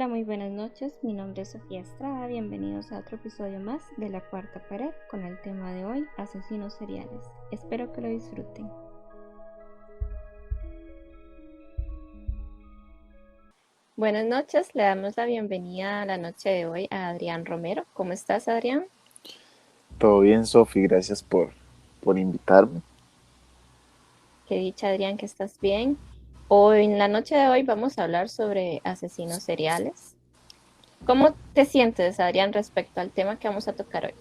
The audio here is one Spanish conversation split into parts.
Hola, muy buenas noches. Mi nombre es Sofía Estrada. Bienvenidos a otro episodio más de La Cuarta Pared con el tema de hoy, asesinos seriales. Espero que lo disfruten. Buenas noches, le damos la bienvenida a la noche de hoy a Adrián Romero. ¿Cómo estás, Adrián? Todo bien, Sofi, gracias por invitarme. Qué dicha, Adrián, que estás bien. Hoy, en la noche de hoy, vamos a hablar sobre asesinos seriales. ¿Cómo te sientes, Adrián, respecto al tema que vamos a tocar hoy?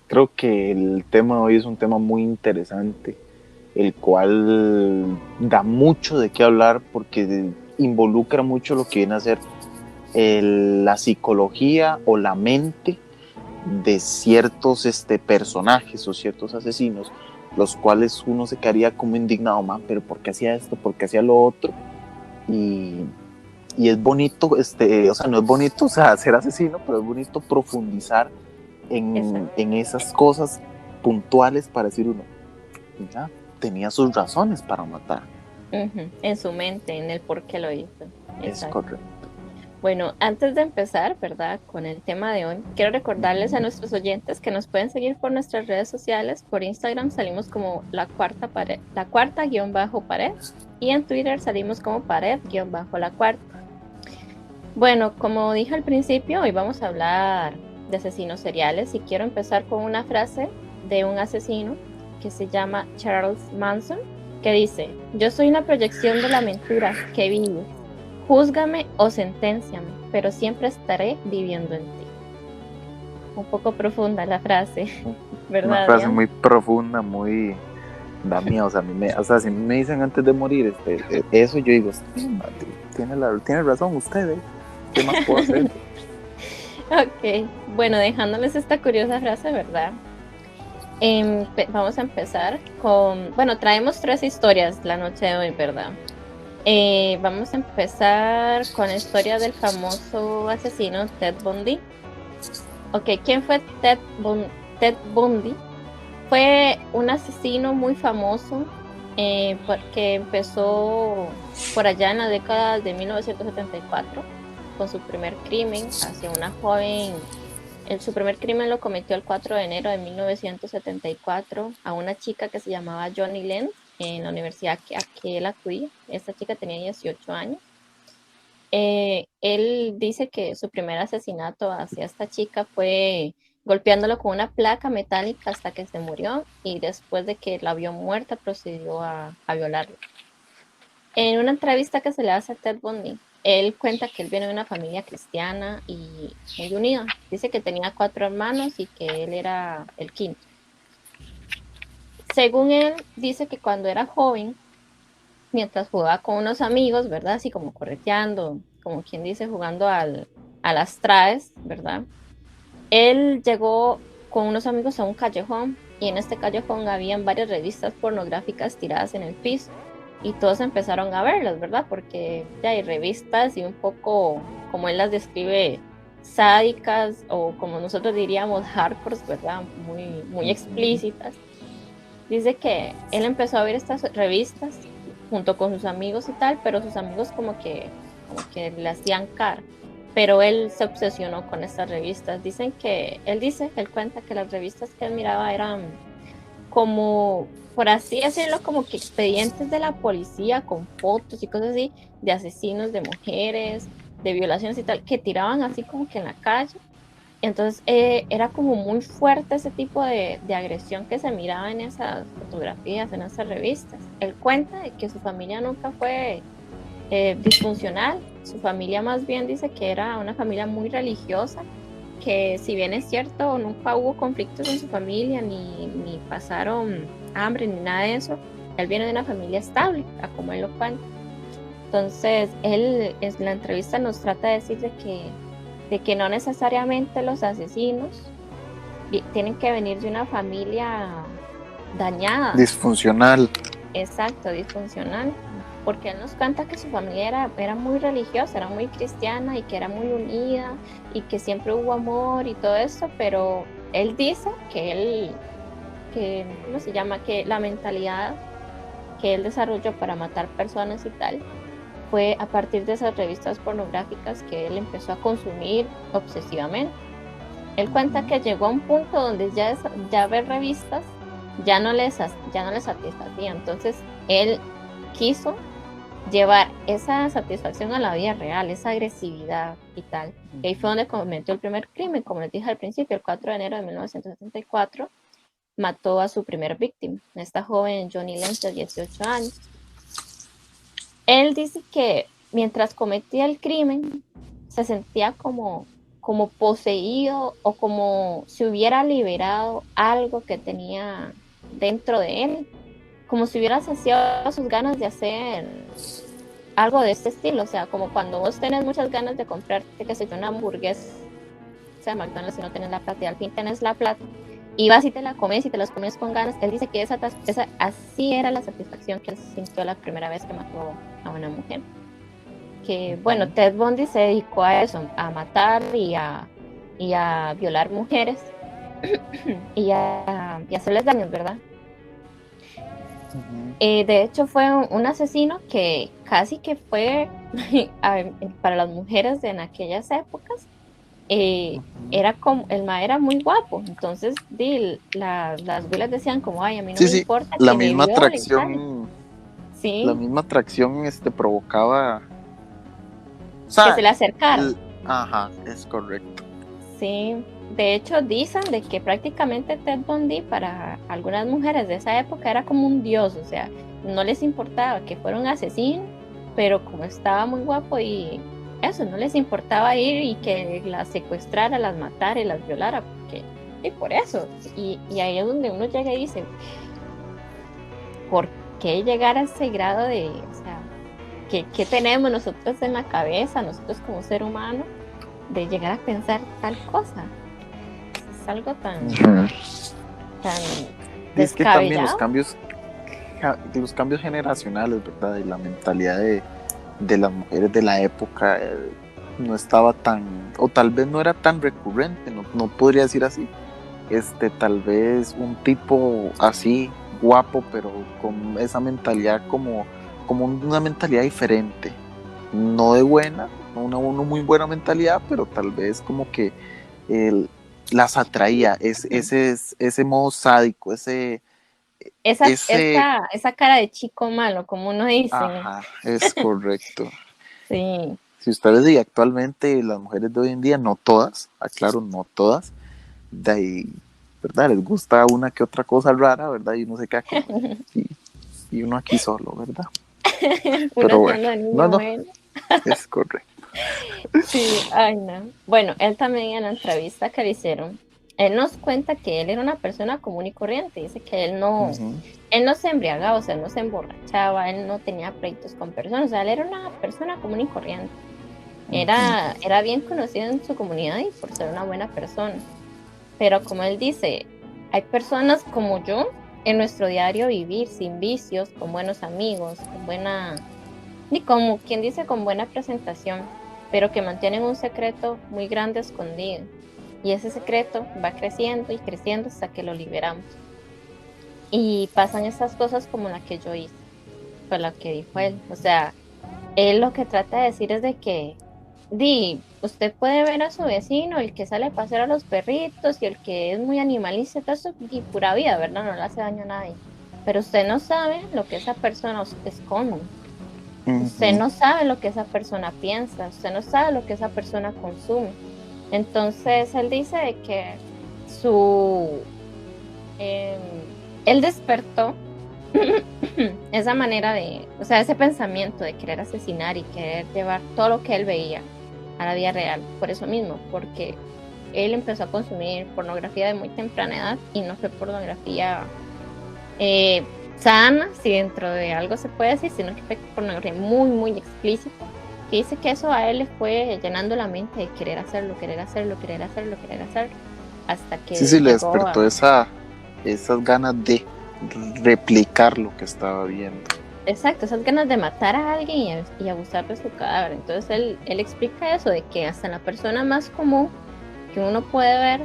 Creo que el tema de hoy es un tema muy interesante, el cual da mucho de qué hablar porque involucra mucho lo que viene a ser la psicología o la mente de ciertos personajes o ciertos asesinos, los cuales uno se quedaría como indignado, man, pero ¿por qué hacía esto? ¿Por qué hacía lo otro? Y, y es bonito, o sea, no es bonito, o sea, ser asesino, pero es bonito profundizar Exacto. en esas cosas puntuales para decir uno, mira, tenía sus razones para matar. Ujú, en su mente, en el por qué lo hizo. Es Exacto. correcto. Bueno, antes de empezar, ¿verdad? Con el tema de hoy, quiero recordarles a Ujú. nuestros oyentes que nos pueden seguir por nuestras redes sociales. Por Instagram salimos como la cuarta pared, la cuarta guión bajo pared, y en Twitter salimos como pared guión bajo la cuarta. Bueno, como dije al principio, hoy vamos a hablar de asesinos seriales y quiero empezar con una frase de un asesino que se llama Charles Manson, que dice: yo soy una proyección de la mentira que vives. Júzgame o senténciame, pero siempre estaré viviendo en ti. Un poco profunda la frase, Una ¿verdad, frase Adrián? muy profunda, muy da miedo. O sea, o sea, si me dicen antes de morir eso, yo digo, sí, tiene razón usted, ¿eh? ¿Qué más puedo hacer? Ok, bueno, dejándoles esta curiosa frase, ¿verdad? Vamos a empezar con, bueno, traemos tres historias la noche de hoy, ¿verdad? Vamos a empezar con la historia del famoso asesino Ted Bundy. Ok, ¿quién fue Ted Bundy? Fue un asesino muy famoso porque empezó por allá en la década de 1974 con su primer crimen hacia una joven. Su primer crimen lo cometió el 4 de enero de 1974 a una chica que se llamaba Johnny Lenz en la universidad a que él acudía. Esta chica tenía 18 años. Él dice que su primer asesinato hacia esta chica fue golpeándolo con una placa metálica hasta que se murió y después de que la vio muerta procedió a violarla. En una entrevista que se le hace a Ted Bundy, él cuenta que él viene de una familia cristiana y muy unida. Dice que tenía cuatro hermanos y que él era el quinto. Según él, dice que cuando era joven, mientras jugaba con unos amigos, ¿verdad? Así como correteando, como quien dice, jugando a las traes, ¿verdad? Él llegó con unos amigos a un callejón y en este callejón habían varias revistas pornográficas tiradas en el piso y todos empezaron a verlas, ¿verdad? Porque ya hay revistas y un poco, como él las describe, sádicas o como nosotros diríamos hardcore, ¿verdad? Muy, muy Ujú. explícitas. Dice que él empezó a ver estas revistas junto con sus amigos y tal, pero sus amigos como que le hacían cara. Pero él se obsesionó con estas revistas. Él cuenta que las revistas que él miraba eran como, por así decirlo, como que expedientes de la policía con fotos y cosas así, de asesinos de mujeres, de violaciones y tal, que tiraban así como que en la calle. Entonces era como muy fuerte ese tipo de agresión que se miraba en esas fotografías, en esas revistas. Él cuenta de que su familia nunca fue disfuncional, su familia más bien dice que era una familia muy religiosa, que si bien es cierto, nunca hubo conflictos en su familia, ni pasaron hambre, ni nada de eso, él viene de una familia estable, a como él lo cuenta. Entonces, él en la entrevista nos trata de decir de que no necesariamente los asesinos tienen que venir de una familia dañada, Disfuncional. exacto, disfuncional, porque él nos cuenta que su familia era muy religiosa, era muy cristiana y que era muy unida y que siempre hubo amor y todo eso, pero él dice ¿cómo se llama? Que la mentalidad que él desarrolló para matar personas y tal fue a partir de esas revistas pornográficas que él empezó a consumir obsesivamente. Él cuenta que llegó a un punto donde ya ver revistas ya no les satisfacía. Entonces él quiso llevar esa satisfacción a la vida real, esa agresividad y tal. Y ahí fue donde cometió el primer crimen, como les dije al principio, el 4 de enero de 1974, mató a su primer víctima, esta joven Johnny Lenz de 18 años. Él dice que mientras cometía el crimen, se sentía como poseído o como si hubiera liberado algo que tenía dentro de él, como si hubiera saciado sus ganas de hacer algo de este estilo. O sea, como cuando vos tenés muchas ganas de comprarte, qué sé yo, una hamburguesa de McDonald's y no tenés la plata, y al fin tenés la plata y vas y te la comes y te las comes con ganas. Él dice que así era la satisfacción que él sintió la primera vez que mató a una mujer. Que bueno, Ted Bundy se dedicó a eso, a matar y a violar mujeres y a hacerles daños, ¿verdad? De hecho fue un asesino que casi que fue para las mujeres en aquellas épocas, era como, el ma era muy guapo, entonces las güelas decían como, ay, a mí no me importa la que me misma viole, atracción, sí, la misma atracción provocaba, o que sea, se le acercara. Ajá, es correcto. Sí, de hecho dicen de que prácticamente Ted Bundy para algunas mujeres de esa época era como un dios, o sea, no les importaba que fuera un asesino, pero como estaba muy guapo y eso, no les importaba ir y que las secuestrara, las matara y las violara, porque, y por eso, y ahí es donde uno llega y dice, ¿por qué llegar a ese grado de, o sea, qué tenemos nosotros en la cabeza, nosotros como ser humano, de llegar a pensar tal cosa? Es algo tan Es que también descabellado. los cambios generacionales, ¿verdad? Y la mentalidad de las mujeres de la época no estaba tan, o tal vez no era tan recurrente, no podría decir así. Tal vez un tipo así, guapo, pero con esa mentalidad como una mentalidad diferente. No de buena, no una muy buena mentalidad, pero tal vez como que las atraía, ese modo sádico, ese, Esa cara de chico malo, como uno dice. ajá, es correcto. Sí. Si ustedes y actualmente las mujeres de hoy en día, no todas, aclaro, no todas, de ahí, ¿verdad? Les gusta una que otra cosa rara, ¿verdad? Y uno se queda como, y uno aquí solo, ¿verdad? Uno Pero bueno, siendo niño no, bueno. es correcto. Sí, ay no. Bueno, él también en la entrevista que le hicieron, él nos cuenta que él era una persona común y corriente. Dice que él no se embriagaba, o sea, no se emborrachaba, él no tenía pleitos con personas, o sea, él era una persona común y corriente. Era bien conocido en su comunidad y por ser una buena persona. Pero como él dice, hay personas como yo en nuestro diario vivir, sin vicios, con buenos amigos, ni como quien dice, con buena presentación, pero que mantienen un secreto muy grande escondido. Y ese secreto va creciendo y creciendo hasta que lo liberamos. Y pasan estas cosas como la que yo hice, fue la que dijo él. O sea, él lo que trata de decir es de que usted puede ver a su vecino, el que sale a pasear a los perritos y el que es muy animalista, todo eso, y pura vida, ¿verdad? No le hace daño a nadie. Pero usted no sabe lo que esa persona esconde. Usted no sabe lo que esa persona piensa, usted no sabe lo que esa persona consume. Entonces él dice de que él despertó esa manera o sea, ese pensamiento de querer asesinar y querer llevar todo lo que él veía a la vida real, por eso mismo, porque él empezó a consumir pornografía de muy temprana edad y no fue pornografía sana, si dentro de algo se puede decir, sino que fue pornografía muy, muy explícita, que dice que eso a él le fue llenando la mente de querer hacerlo, hasta que Sí, le llegó despertó esas ganas de replicar lo que estaba viendo. Exacto, esas ganas de matar a alguien y abusar de su cadáver. Entonces él explica eso, de que hasta en la persona más común que uno puede ver,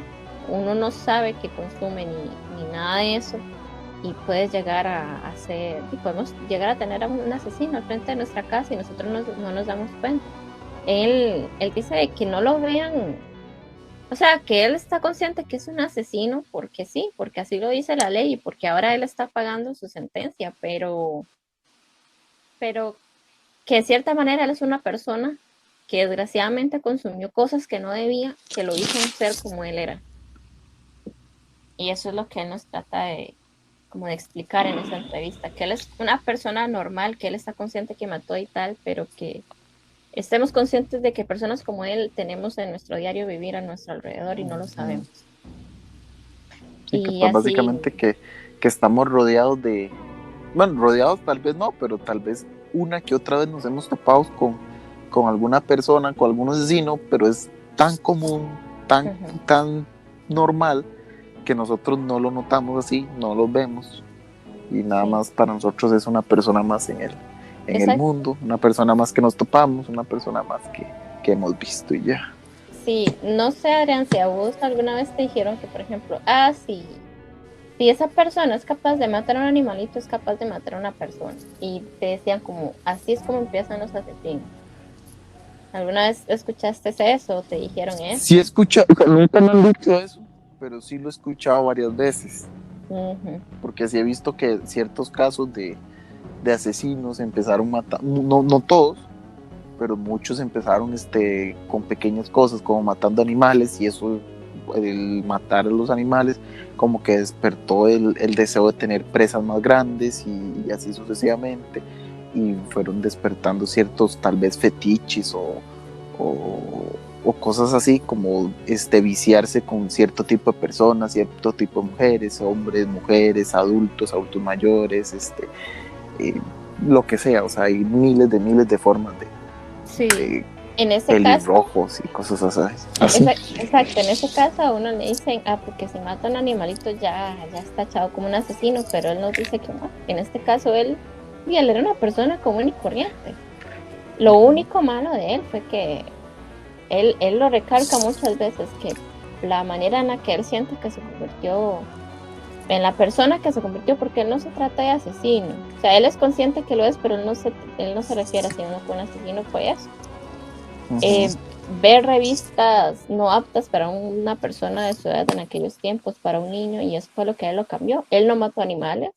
uno no sabe que consume ni nada de eso. y puedes llegar a hacer, y podemos llegar a tener a un asesino al frente de nuestra casa y nosotros no nos damos cuenta. Él dice de que no lo vean, o sea, que él está consciente que es un asesino porque sí, porque así lo dice la ley y porque ahora él está pagando su sentencia, pero que de cierta manera él es una persona que desgraciadamente consumió cosas que no debía, que lo hizo un ser como él era. Y eso es lo que él nos trata de, como de explicar en esa entrevista, que él es una persona normal, que él está consciente que mató y tal, pero que estemos conscientes de que personas como él tenemos en nuestro diario vivir a nuestro alrededor y no lo sabemos. Sí, que Y pues así, básicamente que estamos rodeados de, bueno, rodeados tal vez no, pero tal vez una que otra vez nos hemos topado con alguna persona, con algún asesino, pero es tan común, uh-huh, tan normal, que nosotros no lo notamos así, no lo vemos, y nada sí, más para nosotros es una persona más en el exacto. mundo, una persona más que nos topamos, una persona más que hemos visto y ya. Sí, no sé, Adrián, si a vos alguna vez te dijeron que, por ejemplo, sí, si esa persona es capaz de matar a un animalito, es capaz de matar a una persona. Y te decían como, así es como empiezan los asesinos. ¿Alguna vez escuchaste eso? ¿Te dijeron Sí he eso? escuchado, nunca me han dicho eso, pero sí lo he escuchado varias veces, Ujú, porque sí he visto que ciertos casos de asesinos empezaron matando, no, no todos, pero muchos empezaron con pequeñas cosas, como matando animales, y eso, el matar a los animales, como que despertó el deseo de tener presas más grandes y así sucesivamente, y fueron despertando ciertos tal vez fetiches o cosas así como viciarse con cierto tipo de personas, cierto tipo de mujeres, hombres, mujeres, adultos, adultos mayores, eh, lo que sea, o sea, hay miles de formas sí, de en ese caso, pelirrojos y cosas así. exacto, en ese caso a uno le dicen, porque si mata a un animalito ya está echado como un asesino, pero él nos dice que no. En este caso y él era una persona común y corriente. Lo único malo de él fue que él lo recalca muchas veces, que la manera en la que él siente que se convirtió en la persona que se convirtió, porque él no se trata de asesino. O sea, él es consciente que lo es, pero él no se refiere a si uno fue un asesino, fue eso. Uh-huh. Ver revistas no aptas para una persona de su edad en aquellos tiempos, para un niño, y eso fue lo que él lo cambió. Él no mató animales,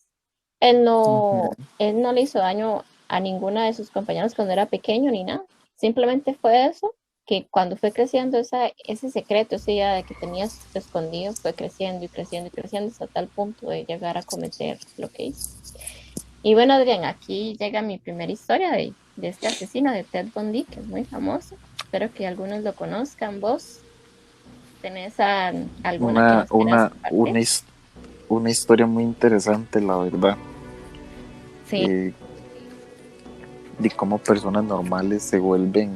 Uh-huh. él no le hizo daño a ninguna de sus compañeros cuando era pequeño ni nada. Simplemente fue eso, que cuando fue creciendo ese secreto, esa idea de que tenías escondido, fue creciendo y creciendo y creciendo hasta tal punto de llegar a cometer lo que hizo. Y bueno, Adrián, aquí llega mi primera historia de este asesino de Ted Bundy, que es muy famoso. Espero que algunos lo conozcan. ¿Vos tenés alguna que Una, nos quieras una, compartir? una, una historia muy interesante, la verdad, Sí. eh, de cómo personas normales se vuelven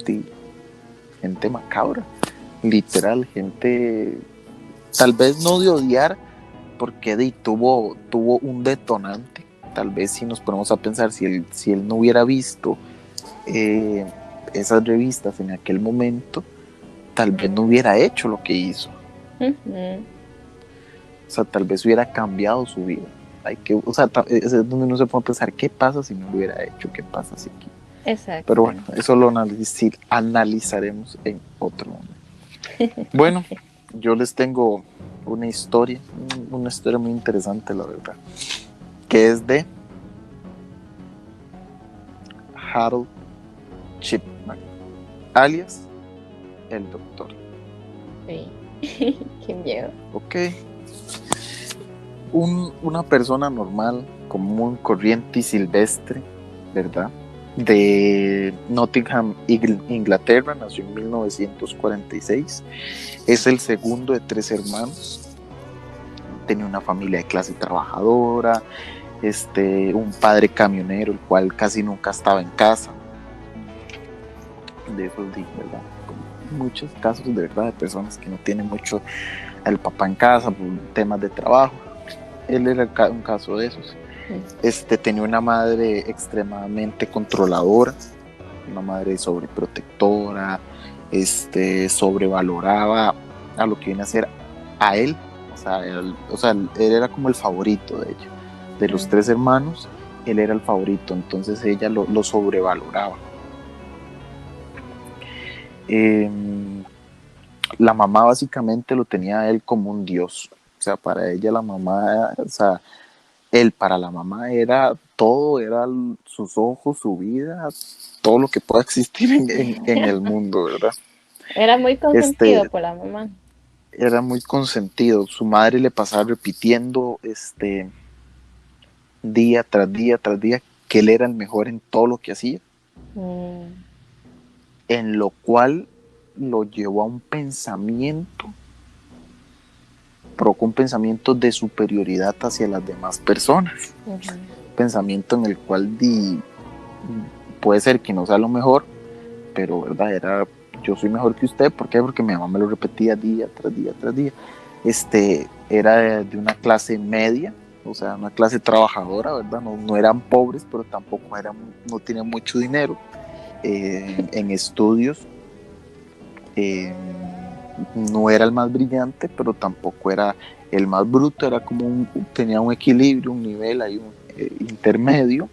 de gente macabra, literal, gente tal vez no de odiar, porque tuvo un detonante. Tal vez si nos ponemos a pensar, si él no hubiera visto eh, esas revistas en aquel momento, tal vez no hubiera hecho lo que hizo. Ujú, O sea, tal vez hubiera cambiado su vida. O sea, es donde uno se pone a pensar, ¿qué pasa si no lo hubiera hecho? ¿Qué pasa si aquí? Pero exacto. bueno, eso lo analizaremos en otro momento. Bueno, yo les tengo una historia muy interesante, la verdad, que es de Harold Chipman, alias el Doctor. Sí. Qué miedo. Ok, una persona normal, común, corriente y silvestre, ¿verdad? De Nottingham, Inglaterra, nació en 1946. Es el segundo de tres hermanos. Tenía una familia de clase trabajadora, un padre camionero, el cual casi nunca estaba en casa. De esos, ¿verdad? Muchos casos de verdad de personas que no tienen mucho al papá en casa por temas de trabajo. Él era un caso de esos. Tenía una madre extremadamente controladora, una madre sobreprotectora, sobrevaloraba a lo que viene a ser a él, o él era como el favorito de ella. De los 3 hermanos, él era el favorito, entonces ella lo sobrevaloraba. La mamá básicamente lo tenía a él como un dios. O sea, para ella la mamá, o sea, él para la mamá era todo, era sus ojos, su vida, todo lo que pueda existir en el mundo, ¿verdad? Era muy consentido Este, por la mamá. era muy consentido. Su madre le pasaba repitiendo día tras día tras día que él era el mejor en todo lo que hacía, en lo cual lo llevó a un pensamiento, provocó un pensamiento de superioridad hacia las demás personas. Pensamiento en el cual puede ser que no sea lo mejor, pero verdad, era yo soy mejor que usted. ¿Por qué? Porque mi mamá me lo repetía día tras día tras día. Era de una clase media, o sea, una clase trabajadora, ¿verdad? No eran pobres, pero tampoco no tenían mucho dinero. En estudios no era el más brillante, pero tampoco era el más bruto, era como tenía un equilibrio, un nivel ahí intermedio.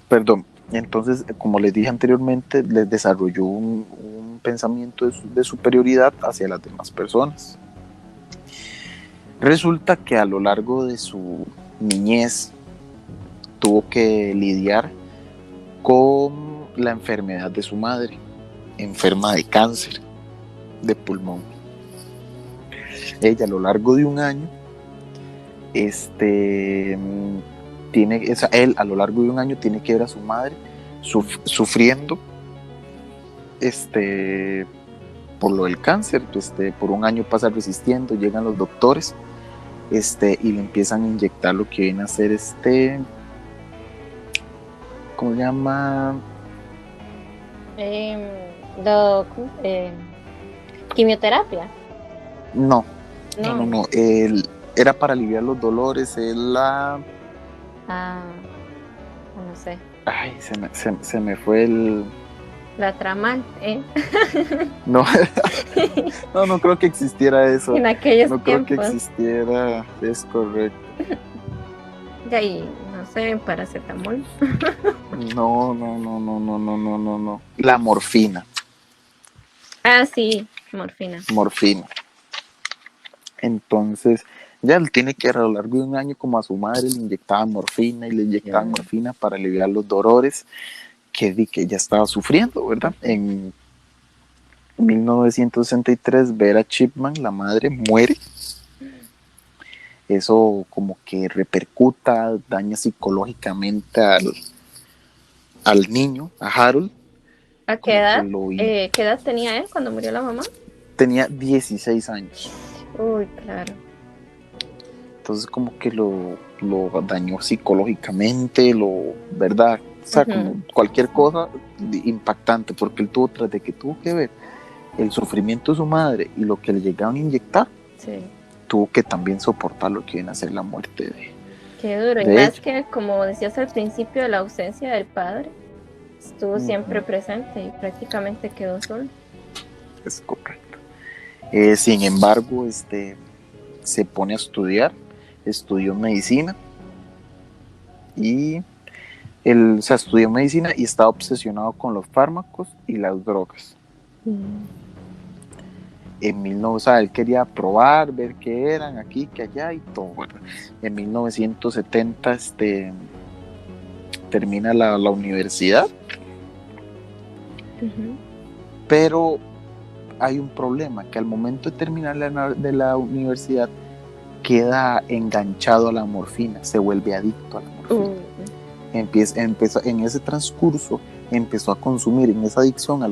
Perdón. Entonces, como les dije anteriormente, les desarrolló un pensamiento de superioridad hacia las demás personas. Resulta que a lo largo de su niñez tuvo que lidiar con la enfermedad de su madre, enferma de cáncer de pulmón. Ella a lo largo de un año, él a lo largo de un año tiene que ver a su madre sufriendo por lo del cáncer. Por un año pasa resistiendo, llegan los doctores y le empiezan a inyectar lo que viene a ser ¿cómo se llama? Quimioterapia. No. Era para aliviar los dolores. No sé. Ay, se me fue el... La tramal, No, no creo que existiera eso. En aquellos no creo tiempos. que existiera, es correcto. De ahí, no sé, paracetamol. No. La morfina. Ah, sí, morfina. Entonces, ya él tiene que ir a lo largo de un año, como a su madre le inyectaban morfina y le inyectaban morfina para aliviar los dolores que ella estaba sufriendo, ¿verdad? En 1963, Vera Chipman, la madre, muere. Eso como que repercuta, daña psicológicamente al niño, a Harold. ¿A qué edad? ¿Qué edad tenía él cuando murió la mamá? Tenía 16 años. Uy, claro. Entonces como que lo dañó psicológicamente, ¿verdad? O sea, como cualquier cosa impactante, porque él tras de que tuvo que ver el sufrimiento de su madre y lo que le llegaban a inyectar, tuvo que también soportar lo que viene a ser la muerte de... Qué duro, y más que, como decías al principio, de la ausencia del padre, estuvo siempre presente y prácticamente quedó solo. Es correcto. Sin embargo, se pone a estudió medicina y estudió medicina y estaba obsesionado con los fármacos y las drogas. Él quería probar, ver qué eran aquí, que allá y todo. En 1970 termina la universidad, pero hay un problema, que al momento de terminar de la universidad queda enganchado a la morfina, se vuelve adicto a la morfina. Empezó, en ese transcurso empezó a consumir, en esa adicción a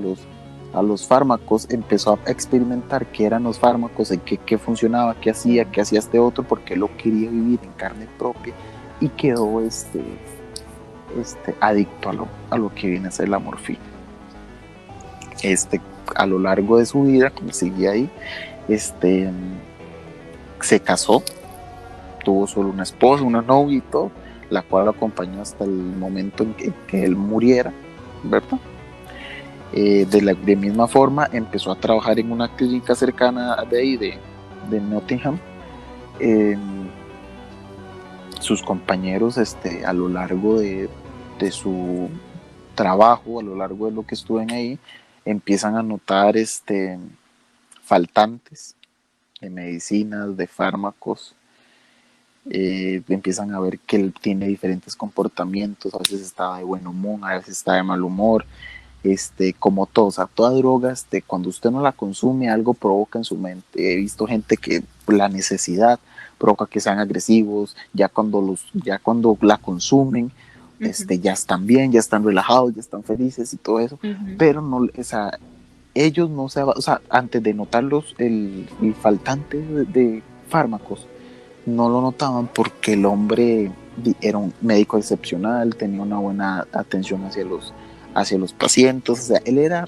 los fármacos, empezó a experimentar qué eran los fármacos, qué funcionaba, qué hacía este otro, porque lo quería vivir en carne propia, y quedó adicto a lo que viene a ser la morfina. A lo largo de su vida, como seguía ahí, se casó, tuvo solo una esposa, una novia y todo, la cual lo acompañó hasta el momento en que él muriera, ¿verdad? De misma forma, empezó a trabajar en una clínica cercana de ahí, de Nottingham. Sus compañeros, a lo largo de su trabajo, a lo largo de lo que estuvieron ahí, empiezan a notar faltantes de medicinas, de fármacos. Empiezan a ver que él tiene diferentes comportamientos, a veces está de buen humor, a veces está de mal humor, como todo, o sea, toda droga, cuando usted no la consume, algo provoca en su mente. He visto gente que la necesidad provoca que sean agresivos, ya cuando la consumen, ya están bien, ya están relajados, ya están felices y todo eso, pero no, o sea, ellos no se, o sea, antes de notar el faltante de fármacos, no lo notaban porque el hombre era un médico excepcional, tenía una buena atención hacia los pacientes, o sea, él era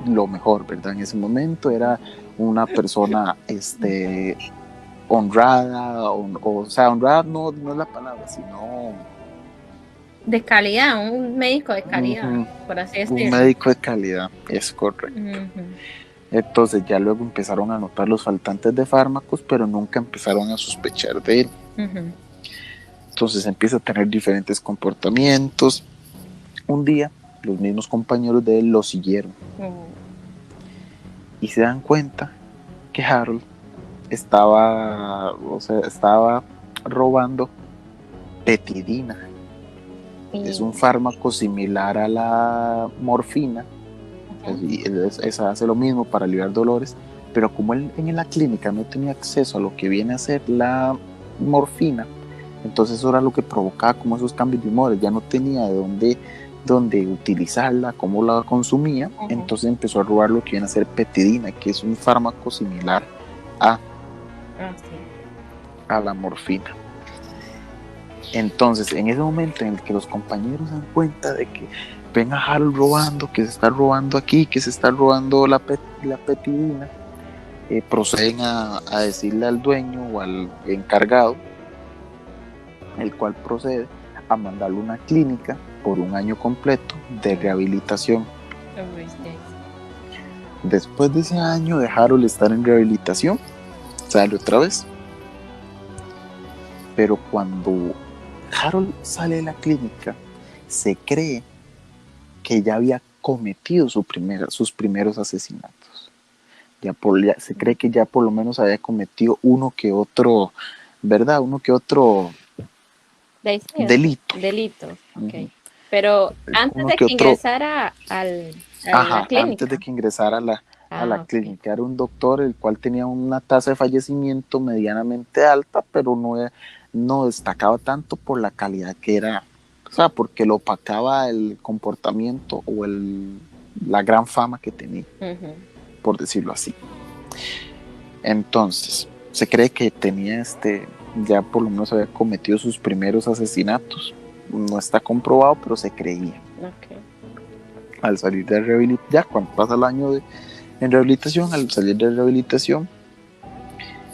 lo mejor, ¿verdad? En ese momento era una persona honrada, o sea, honrada no es la palabra, sino de calidad, un médico de calidad, por así decirlo. Un médico de calidad, es correcto. Entonces ya luego empezaron a notar los faltantes de fármacos, pero nunca empezaron a sospechar de él. Entonces empieza a tener diferentes comportamientos. Un día los mismos compañeros de él lo siguieron y se dan cuenta que Harold estaba robando petidina. Es un fármaco similar a la morfina. Esa hace lo mismo para aliviar dolores, pero como él en la clínica no tenía acceso a lo que viene a ser la morfina, entonces eso era lo que provocaba como esos cambios de humores. Ya no tenía de dónde utilizarla, cómo la consumía, entonces empezó a robar lo que viene a ser petidina, que es un fármaco similar a la morfina. Entonces, en ese momento en el que los compañeros se dan cuenta de que ven a Harold robando, que se está robando aquí, que se está robando la petidina, proceden a decirle al dueño o al encargado, el cual procede a mandarle a una clínica por un año completo de rehabilitación. Después de ese año de Harold estar en rehabilitación, sale otra vez. Pero cuando Harold sale de la clínica, se cree que ya había cometido sus primeros asesinatos. Se cree que ya por lo menos había cometido uno que otro, ¿verdad? Uno que otro delito. Okay. Pero antes de que ingresara a la clínica. Antes de que ingresara a la clínica. Era un doctor el cual tenía una tasa de fallecimiento medianamente alta, pero no destacaba tanto por la calidad que era, o sea, porque lo opacaba el comportamiento o la gran fama que tenía, por decirlo así. Entonces, se cree que tenía ya por lo menos había cometido sus primeros asesinatos. No está comprobado, pero se creía. Al salir de rehabilitación, ya cuando pasa el año en rehabilitación, al salir de rehabilitación,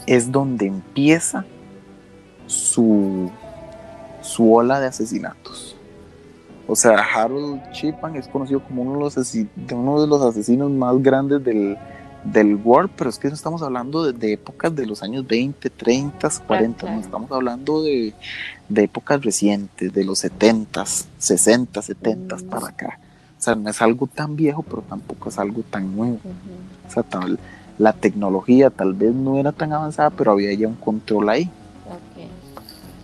es donde empieza su ola de asesinatos. O sea, Harold Chapin es conocido como uno de los asesinos más grandes del world, pero es que no estamos hablando de épocas de los años 20, 30, 40, claro. No estamos hablando de épocas recientes, de los 70, 60, 70 para acá. O sea, no es algo tan viejo, pero tampoco es algo tan nuevo. O sea, la tecnología tal vez no era tan avanzada, pero había ya un control ahí.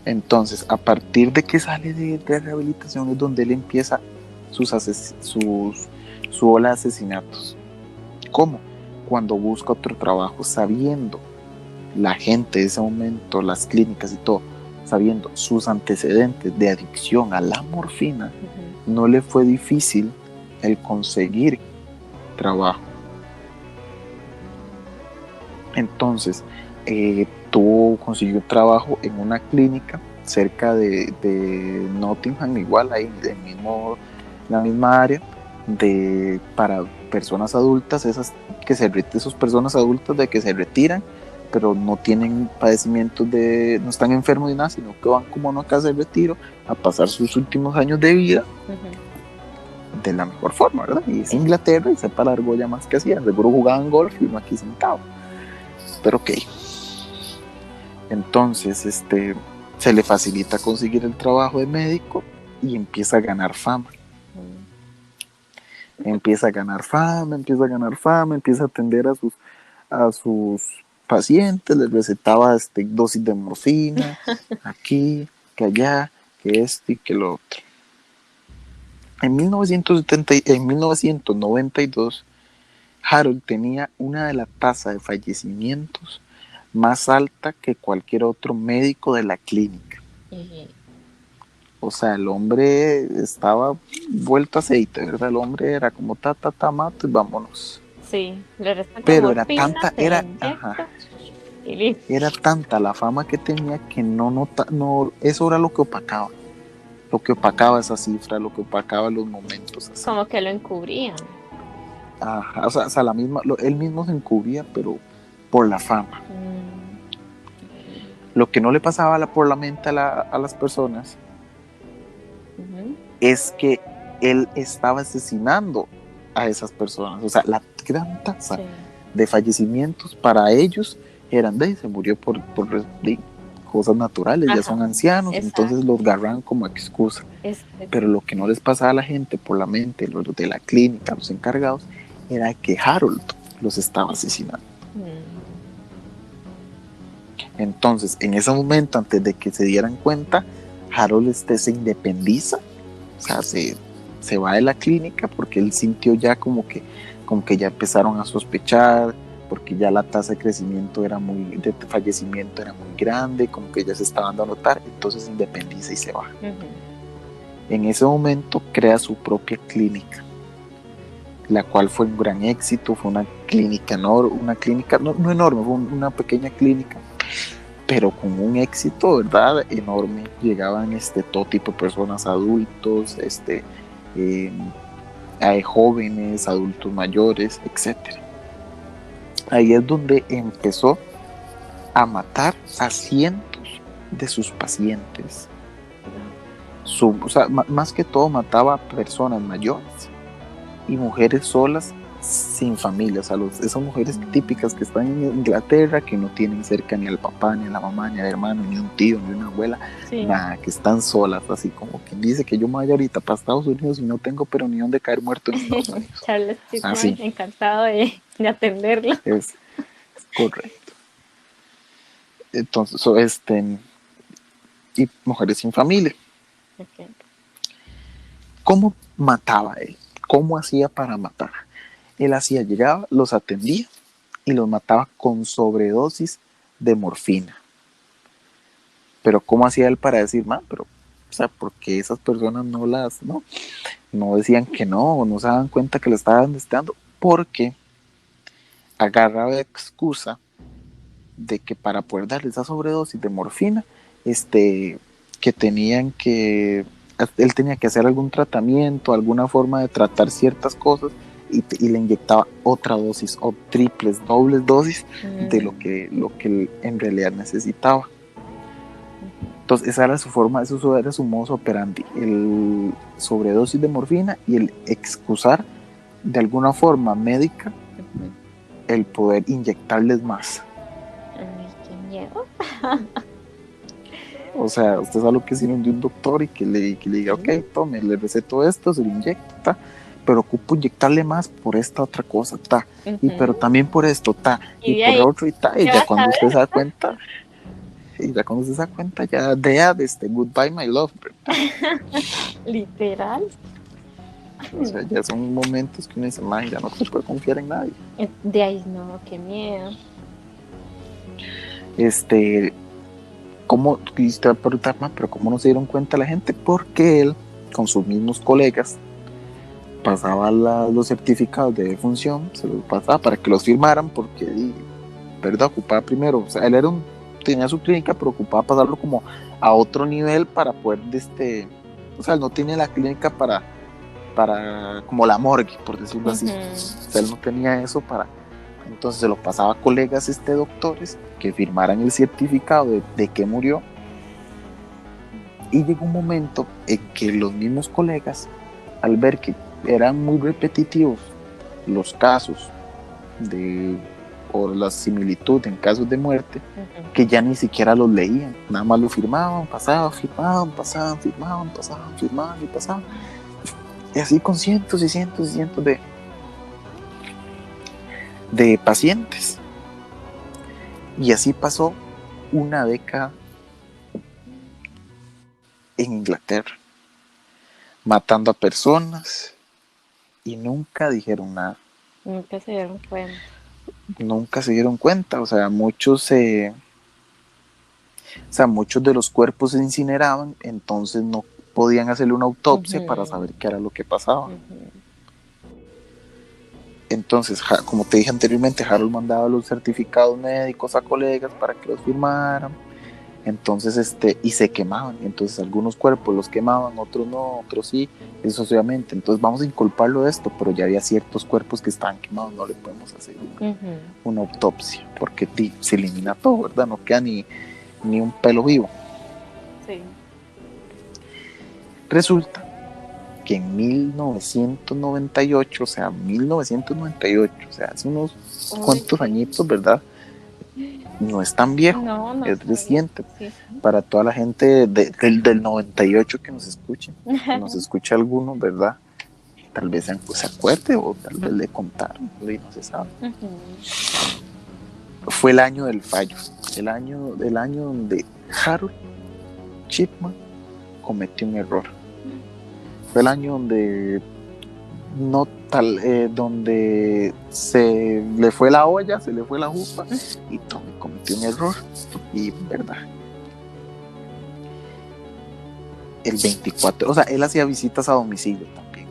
Entonces, a partir de que sale de rehabilitación es donde él empieza su ola de asesinatos. ¿Cómo? Cuando busca otro trabajo, sabiendo la gente de ese momento, las clínicas y todo, sabiendo sus antecedentes de adicción a la morfina, no le fue difícil el conseguir trabajo. Entonces, consiguió trabajo en una clínica cerca de Nottingham, igual ahí, la misma área, para personas adultas, esas personas adultas de que se retiran, pero no tienen padecimientos no están enfermos ni nada, sino que van como a una casa de retiro a pasar sus últimos años de vida. de la mejor forma, ¿verdad? Y es Inglaterra y sepa la argolla más que hacía, seguro jugaban golf y uno aquí sentado, pero ok. Entonces se le facilita conseguir el trabajo de médico y empieza a ganar fama. Empieza a ganar fama, empieza a atender a sus pacientes, les recetaba dosis de morfina, aquí, que allá, que esto y que lo otro. En 1992, Harold tenía una de las tasas de fallecimientos más alta que cualquier otro médico de la clínica. O sea, el hombre estaba vuelto a aceite, ¿verdad? El hombre era como mato y vámonos. Sí, le restan Pero era tanta, era tanta la fama que tenía que no, eso era lo que opacaba. Lo que opacaba esa cifra, lo que opacaba los momentos. Así. Como que lo encubrían. Ajá, o sea él mismo se encubría, pero por la fama. Lo que no le pasaba por la mente a las personas es que él estaba asesinando a esas personas. O sea, la gran tasa de fallecimientos para ellos eran se murió por cosas naturales, ya son ancianos, entonces los agarran como excusa. Pero lo que no les pasaba a la gente por la mente, los de la clínica, los encargados, era que Harold los estaba asesinando. Entonces, en ese momento, antes de que se dieran cuenta, Harold se independiza, o sea, se va de la clínica porque él sintió ya como que ya empezaron a sospechar, porque ya la tasa de crecimiento de fallecimiento era muy grande, como que ya se estaba dando a notar, entonces se independiza y se va. En ese momento crea su propia clínica, la cual fue un gran éxito, fue una clínica no enorme, fue una pequeña clínica, pero con un éxito, ¿verdad? Enorme. Llegaban todo tipo de personas, adultos, jóvenes, adultos mayores, etc. Ahí es donde empezó a matar a cientos de sus pacientes. O sea, más que todo mataba a personas mayores y mujeres solas sin familia, o sea, esas mujeres típicas que están en Inglaterra, que no tienen cerca ni al papá, ni a la mamá, ni al hermano, ni un tío, ni una abuela, nada, que están solas, así como quien dice que yo me voy ahorita para Estados Unidos y no tengo pero ni dónde caer muerto en Estados Unidos. Charles Chipman, encantado de atenderlo. Es correcto. Entonces, y mujeres sin familia. ¿Cómo mataba él? ¿Cómo hacía para matar? Él llegaba, los atendía y los mataba con sobredosis de morfina. Pero ¿cómo hacía él para decir, pero, o sea, porque esas personas no decían que no, o no se daban cuenta que le estaban dando? Porque agarraba la excusa de que para poder darle esa sobredosis de morfina, que él tenía que hacer algún tratamiento, alguna forma de tratar ciertas cosas, y le inyectaba otra dosis o dobles dosis de lo que él en realidad necesitaba. Entonces esa era su forma, eso era su modus operandi, el sobredosis de morfina y el excusar de alguna forma médica el poder inyectarles más. Ay, qué miedo. O sea, usted sabe lo que es ir de un doctor y que le diga, ok, tome, le receto esto, se lo inyecta, pero ocupo inyectarle más por esta otra cosa, pero también por esto, y por lo otro, y ya cuando usted se da cuenta, ya goodbye my love, literal. O sea, ya son momentos que uno dice, ya no se puede confiar en nadie. De ahí no, qué miedo. ¿Cómo quisiste preguntar, pero cómo no se dieron cuenta la gente? Porque él, con sus mismos colegas, pasaba los certificados de defunción, se los pasaba para que los firmaran, porque, ¿verdad? Ocupaba primero, o sea, él tenía su clínica, pero ocupaba pasarlo como a otro nivel para poder, o sea, él no tiene la clínica para como la morgue, por decirlo así. O sea, él no tenía eso entonces se lo pasaba a colegas doctores que firmaran el certificado de que murió, y llegó un momento en que los mismos colegas, al ver que eran muy repetitivos los casos o la similitud en casos de muerte, que ya ni siquiera los leían, nada más lo firmaban, pasaban, firmaban, pasaban, firmaban, pasaban, firmaban y pasaban. Y así con cientos y cientos y cientos de pacientes. Y así pasó una década en Inglaterra, matando a personas y nunca dijeron nada. Nunca se dieron cuenta. Nunca se dieron cuenta, o sea, muchos de los cuerpos se incineraban, entonces no podían hacerle una autopsia para saber qué era lo que pasaba. Entonces, como te dije anteriormente, Harold mandaba los certificados médicos a colegas para que los firmaran. Entonces, y se quemaban. Entonces, algunos cuerpos los quemaban, otros no, otros sí, eso obviamente. Entonces, vamos a inculparlo de esto, pero ya había ciertos cuerpos que estaban quemados, no le podemos hacer una autopsia, porque se elimina todo, ¿verdad? No queda ni un pelo vivo. Sí. Resulta que en 1998, o sea, hace unos cuantos añitos, ¿verdad? No es tan viejo, no es reciente. Sí. Para toda la gente del 98 que nos escuche, alguno, ¿verdad? Tal vez se acuerde o tal vez le contaron, no se sabe. Fue el año del fallo, el año donde Harold Chipman cometió un error. Fue el año donde donde se le fue la olla, se le fue la jupa y Tommy cometió un error. Y verdad, el 24, o sea, él hacía visitas a domicilio también.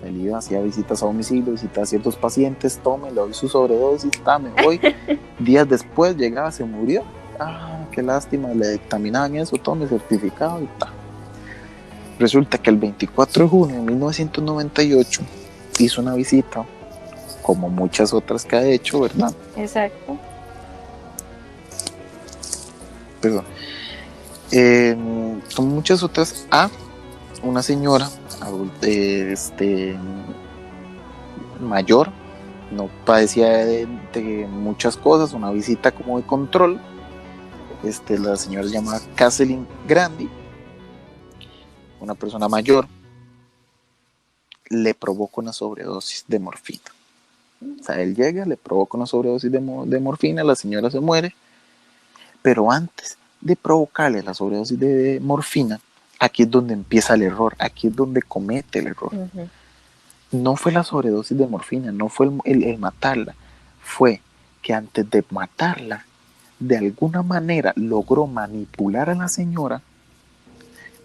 Él iba, hacía visitas a domicilio, visitaba a ciertos pacientes, le doy su sobredosis, me voy. Días después llegaba, se murió. Qué lástima, le dictaminaban eso, tome certificado y tal. Resulta que el 24 de junio de 1998 hizo una visita, como muchas otras que ha hecho, ¿verdad? Exacto. Perdón. Como muchas otras, a una señora mayor, no padecía de muchas cosas, una visita como de control. La señora se llamaba Kathleen Grandi, una persona mayor, le provoca una sobredosis de morfina. O sea, él llega, le provoca una sobredosis de morfina, la señora se muere, pero antes de provocarle la sobredosis de morfina, aquí es donde empieza el error, aquí es donde comete el error. No fue la sobredosis de morfina, no fue el matarla, fue que antes de matarla, de alguna manera logró manipular a la señora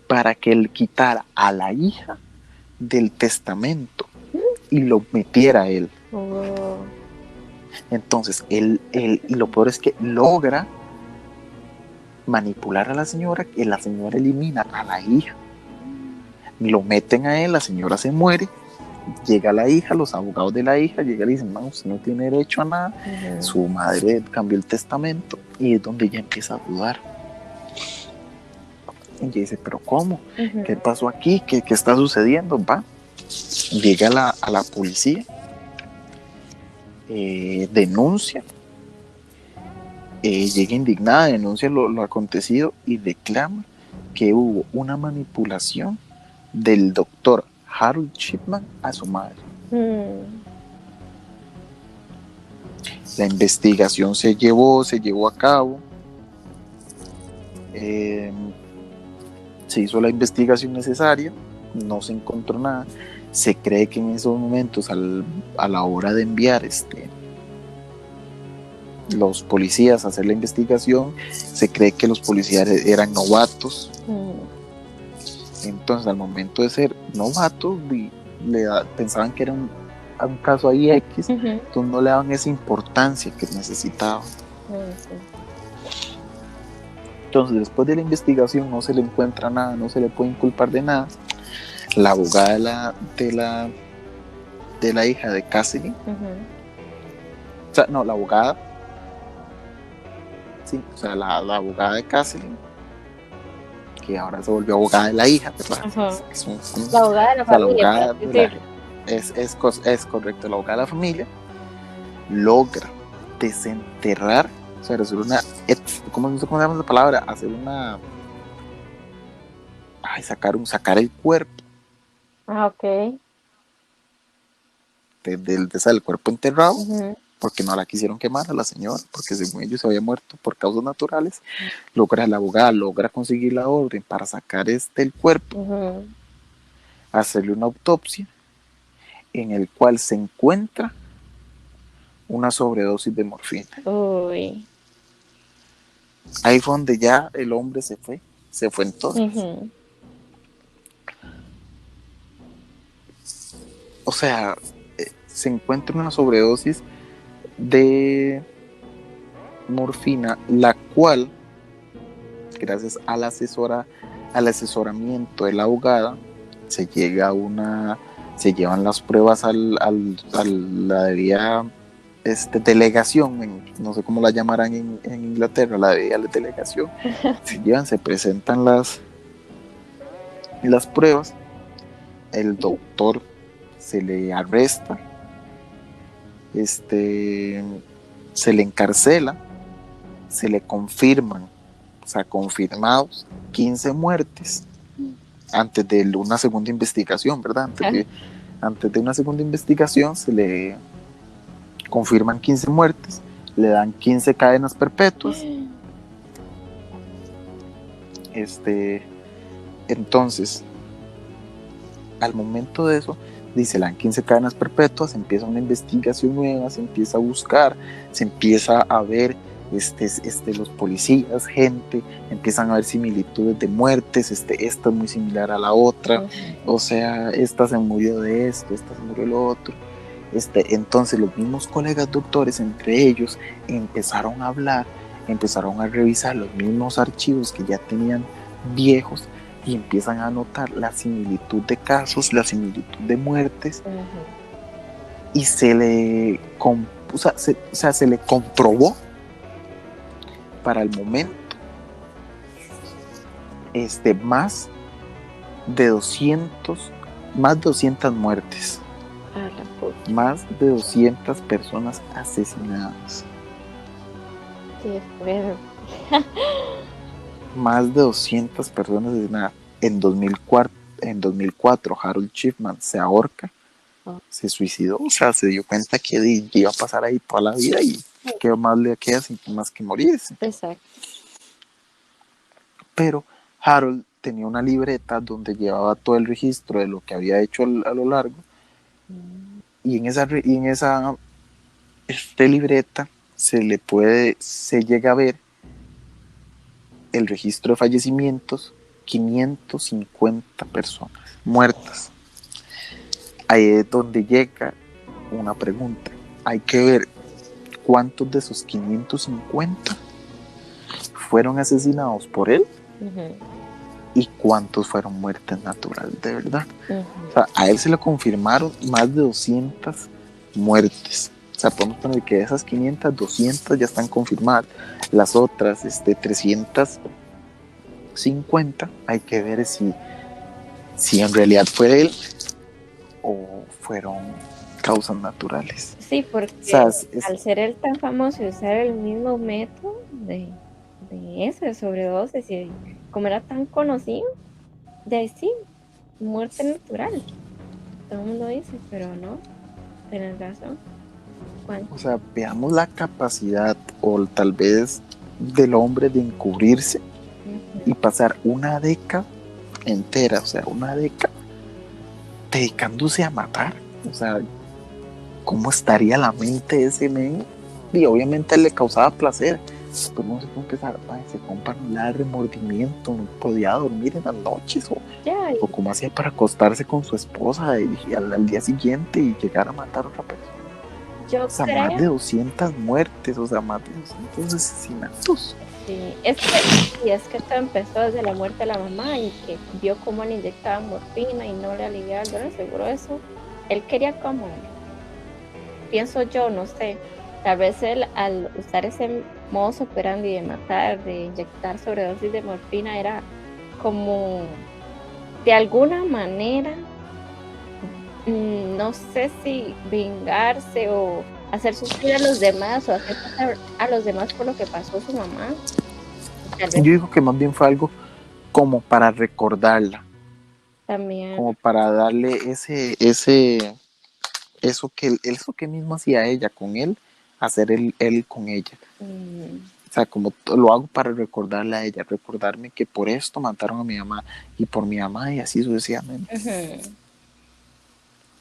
para que él quitara a la hija del testamento y lo metiera a él. Entonces, lo peor es que logra manipular a la señora, que la señora elimina a la hija, lo meten a él, la señora se muere, llega la hija, los abogados de la hija llegan y dicen, usted no tiene derecho a nada, su madre cambió el testamento, y es donde ella empieza a dudar. Y ella dice, pero ¿cómo? ¿Qué pasó aquí? ¿Qué está sucediendo? Llega a la policía, denuncia, llega indignada, denuncia lo acontecido y reclama que hubo una manipulación del doctor Harold Chipman a su madre. La investigación se llevó a cabo, se hizo la investigación necesaria, no se encontró nada. Se cree que en esos momentos, a la hora de enviar los policías a hacer la investigación, se cree que los policías eran novatos. Entonces, al momento de ser novatos, pensaban que era un caso ahí X, entonces no le daban esa importancia que necesitaban. Entonces, después de la investigación no se le encuentra nada, no se le puede inculpar de nada. La abogada de la hija de Cassidy, o sea, no, la abogada, sí, o sea, la abogada de Cassidy, que ahora se volvió abogada de la hija, ¿verdad? La abogada de la familia, la abogada Es correcto. La abogada de la familia logra desenterrar, o sea, hacer una, no sé cómo se llama esa palabra, hacer una, sacar el cuerpo Ah, ok. del cuerpo enterrado, Ujú, porque no la quisieron quemar a la señora, porque según ellos se había muerto por causas naturales. La abogada logra conseguir la orden para sacar el cuerpo, ujú. hacerle una autopsia, en el cual se encuentra una sobredosis de morfina. Uy. Ahí fue donde ya el hombre se fue en todas. Ujú. O sea, se encuentra una sobredosis de morfina, la cual, gracias a al asesoramiento de la abogada, se llevan las pruebas a la debida delegación, no sé cómo la llamarán en Inglaterra, la debida delegación, se presentan las pruebas, el doctor se le arresta, se le encarcela, se le confirman, o sea, confirmados 15 muertes antes de una segunda investigación, ¿verdad? Antes de una segunda investigación se le confirman 15 muertes, le dan 15 cadenas perpetuas. Entonces, al momento de eso, dice, le dan 15 cadenas perpetuas, empieza una investigación nueva, se empieza a buscar, se empieza a ver los policías, gente, empiezan a ver similitudes de muertes, esta es muy similar a la otra, o sea, esta se murió de esto, esta se murió de lo otro. Entonces los mismos colegas doctores, entre ellos, empezaron a hablar, empezaron a revisar los mismos archivos que ya tenían viejos y empiezan a notar la similitud de casos, la similitud de muertes, y se le comprobó para el momento más de 200 muertes, más de 200 personas asesinadas. Qué fuerte. Más de 200 personas asesinadas. En 2004 Harold Shipman se ahorca, se suicidó, o sea, se dio cuenta que iba a pasar ahí toda la vida y qué más le queda sin más que morirse. Exacto. Pero Harold tenía una libreta donde llevaba todo el registro de lo que había hecho a lo largo, y en esa libreta se llega a ver el registro de fallecimientos, 550 personas muertas. Ahí es donde llega una pregunta. Hay que ver cuántos de esos 550 fueron asesinados por él y cuántos fueron muertes naturales de verdad. O sea, a él se le confirmaron más de 200 muertes. O sea, podemos poner que de esas 500, 200 ya están confirmadas. Las otras 350 hay que ver si en realidad fue él o fueron causas naturales. Sí, porque O sea, al ser él tan famoso y usar el mismo método de esa sobredosis, y como era tan conocido, de ahí sí, muerte natural. Todo el mundo dice, pero no, tenés razón. o sea, veamos la capacidad o tal vez del hombre de encubrirse y pasar una década entera, o sea, una década dedicándose a matar. O sea, ¿cómo estaría la mente de ese men? Y obviamente él le causaba placer, pero no sé cómo empezar, ese compa no le da remordimiento, no podía dormir en las noches, o cómo hacía para acostarse con su esposa y al día siguiente y llegar a matar a otra persona. Yo creo, más de 200 muertes, o sea, más de 200 asesinatos. Sí, es que todo empezó desde la muerte de la mamá y que vio cómo le inyectaban morfina y no le aliviaba el dolor, seguro eso. Él quería como, pienso yo, no sé, tal vez él al usar ese modus operandi de matar, de inyectar sobredosis de morfina, era como de alguna manera, no sé si vengarse o hacer sufrir a los demás o hacer pasar a los demás por lo que pasó su mamá. Tal Yo vez digo que más bien fue algo como para recordarla, también. como para darle eso que mismo hacía ella con él, hacer él con ella. O sea, como lo hago para recordarle a ella, recordarme que por esto mataron a mi mamá y por mi mamá y así sucesivamente. Uh-huh.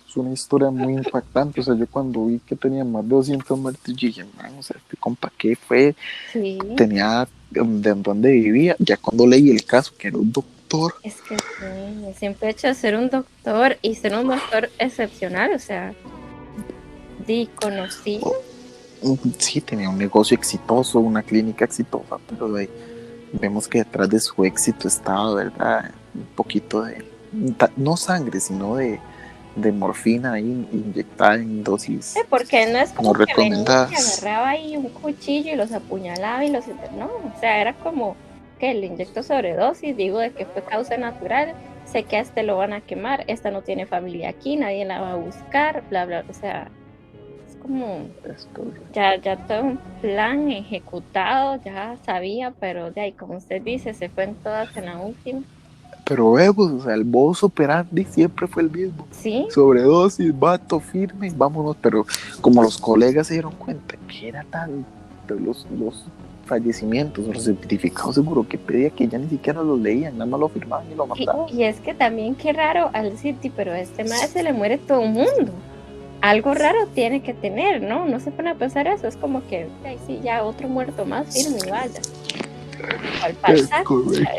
Es una historia muy impactante. O sea, yo cuando vi que tenía más de 200 muertes, yo dije, man, o sea, este compa, ¿qué fue? Sí, Tenía de dónde vivía. Ya cuando leí el caso, que era un doctor. es que sí, siempre he hecho ser un doctor y ser un doctor excepcional, o sea, conocido. Sí, tenía un negocio exitoso, una clínica exitosa, pero de ahí vemos que detrás de su éxito estaba, ¿verdad? Un poquito de, no sangre, sino de morfina ahí inyectada en dosis Porque no es no como que venía y recomendadas. agarraba ahí un cuchillo y los apuñalaba y no, o sea, era como que le inyectó sobredosis, digo de que fue causa natural, sé que a este lo van a quemar, esta no tiene familia aquí, nadie la va a buscar, bla, bla, o sea, es como ya todo un plan ejecutado, ya sabía, pero de ahí, como usted dice, se fue en todas en la última. Pero vemos, o sea, el modus operandi siempre fue el mismo. Sí, Sobredosis, vato, firme, vámonos. Pero como los colegas se dieron cuenta que era tan los fallecimientos, los certificados seguro que pedía que ya ni siquiera los leían, nada más lo firmaban y lo mandaban. y es que también qué raro al decir, pero a este madre se le muere todo el mundo. Algo raro tiene que tener, ¿no? No se pone a pensar eso, es como que, ay, sí, ya otro muerto más, firme y vaya. Al pasar,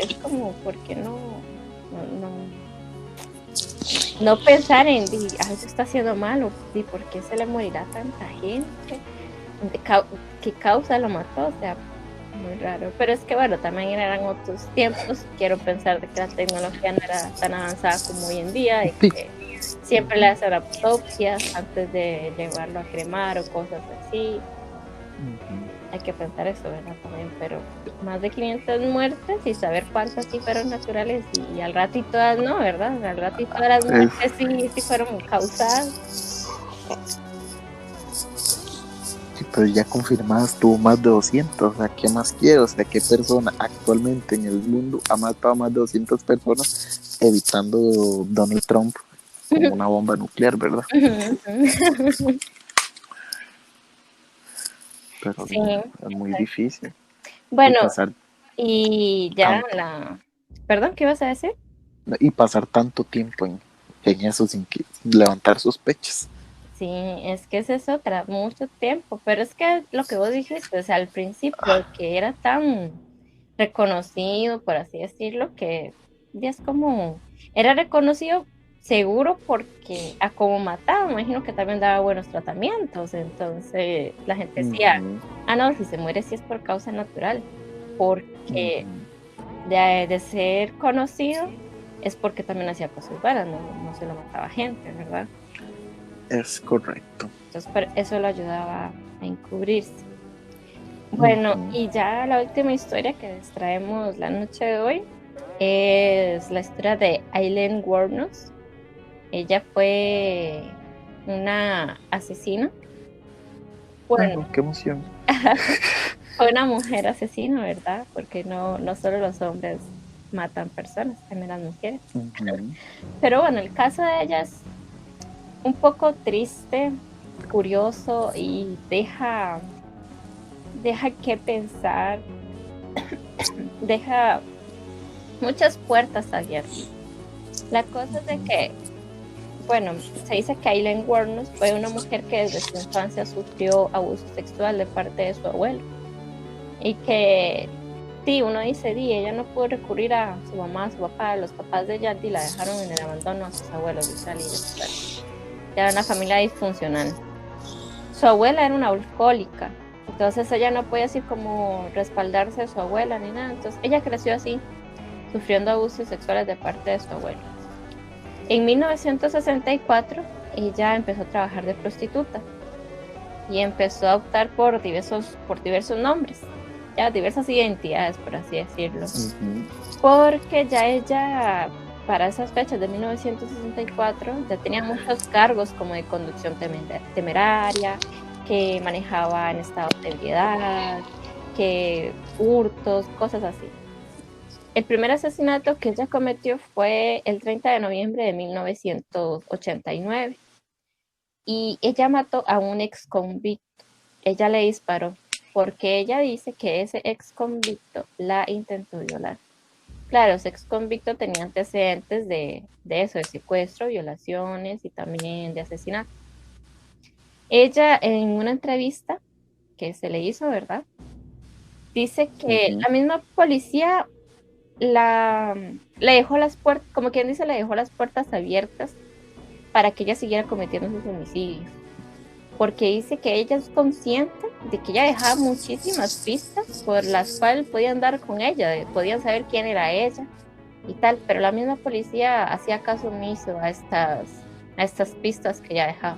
es como, ¿por qué no pensar en algo está haciendo mal o por qué se le morirá tanta gente? ¿Qué causa lo mató? O sea, muy raro. Pero es que, bueno, también eran otros tiempos. Quiero pensar de que la tecnología no era tan avanzada como hoy en día y que siempre le hacen autopsias antes de llevarlo a cremar o cosas así. Hay que pensar eso, ¿verdad? También, pero más de 500 muertes y saber cuántas sí fueron naturales y al rato y todas no, ¿verdad? Al rato y todas las muertes sí fueron causadas. Pero ya confirmadas tuvo más de 200, o sea, ¿qué más quiero? O sea, ¿qué persona actualmente en el mundo ha matado a más de 200 personas evitando Donald Trump como una bomba nuclear, ¿verdad? Pero Sí, es muy difícil. bueno, Y pasar y ya tanto, Perdón, ¿qué ibas a decir? y pasar tanto tiempo en eso sin levantar sospechas. Sí, es que esa es otra, mucho tiempo, pero es que lo que vos dijiste, o sea, al principio, que era tan reconocido, por así decirlo, que ya es como, era reconocido seguro porque a como mataba, me imagino que también daba buenos tratamientos, entonces la gente decía, no, si se muere sí es por causa natural, porque de ser conocido es porque también hacía cosas buenas, no se lo mataba gente, ¿verdad? Es correcto. Entonces, eso lo ayudaba a encubrirse. Bueno, y ya la última historia que les traemos la noche de hoy es la historia de Aileen Wuornos. Ella fue una asesina. Bueno, Qué emoción. fue una mujer asesina, ¿verdad? Porque no solo los hombres matan personas, también las mujeres. Pero bueno, el caso de ella es un poco triste, curioso y deja que pensar, deja muchas puertas abiertas. La cosa es de que, bueno, se dice que Aileen Wuornos fue una mujer que desde su infancia sufrió abuso sexual de parte de su abuelo. Y que, sí, uno dice, ella no pudo recurrir a su mamá, a su papá, los papás de ella, la dejaron en el abandono a sus abuelos, ya era una familia disfuncional. Su abuela era una alcohólica, entonces ella no podía así como respaldarse de su abuela ni nada. Entonces ella creció así, sufriendo abusos sexuales de parte de su abuelo. En 1964 ella empezó a trabajar de prostituta y empezó a optar por diversos nombres, ya diversas identidades, por así decirlo. Porque ya ella para esas fechas de 1964 ya tenía muchos cargos como de conducción temeraria, que manejaba en estado de ebriedad, que hurtos, cosas así. El primer asesinato que ella cometió fue el 30 de noviembre de 1989 y ella mató a un ex convicto. Ella le disparó porque ella dice que ese ex convicto la intentó violar. Claro, ese ex convicto tenía antecedentes de eso, de secuestro, violaciones y también de asesinato. Ella en una entrevista que se le hizo, ¿verdad? Dice que la misma policía le dejó las puertas, como quien dice, le dejó las puertas abiertas para que ella siguiera cometiendo sus homicidios. Porque dice que ella es consciente de que ella dejaba muchísimas pistas por las cuales podían dar con ella, podían saber quién era ella y tal, pero la misma policía hacía caso omiso a estas pistas que ella dejaba.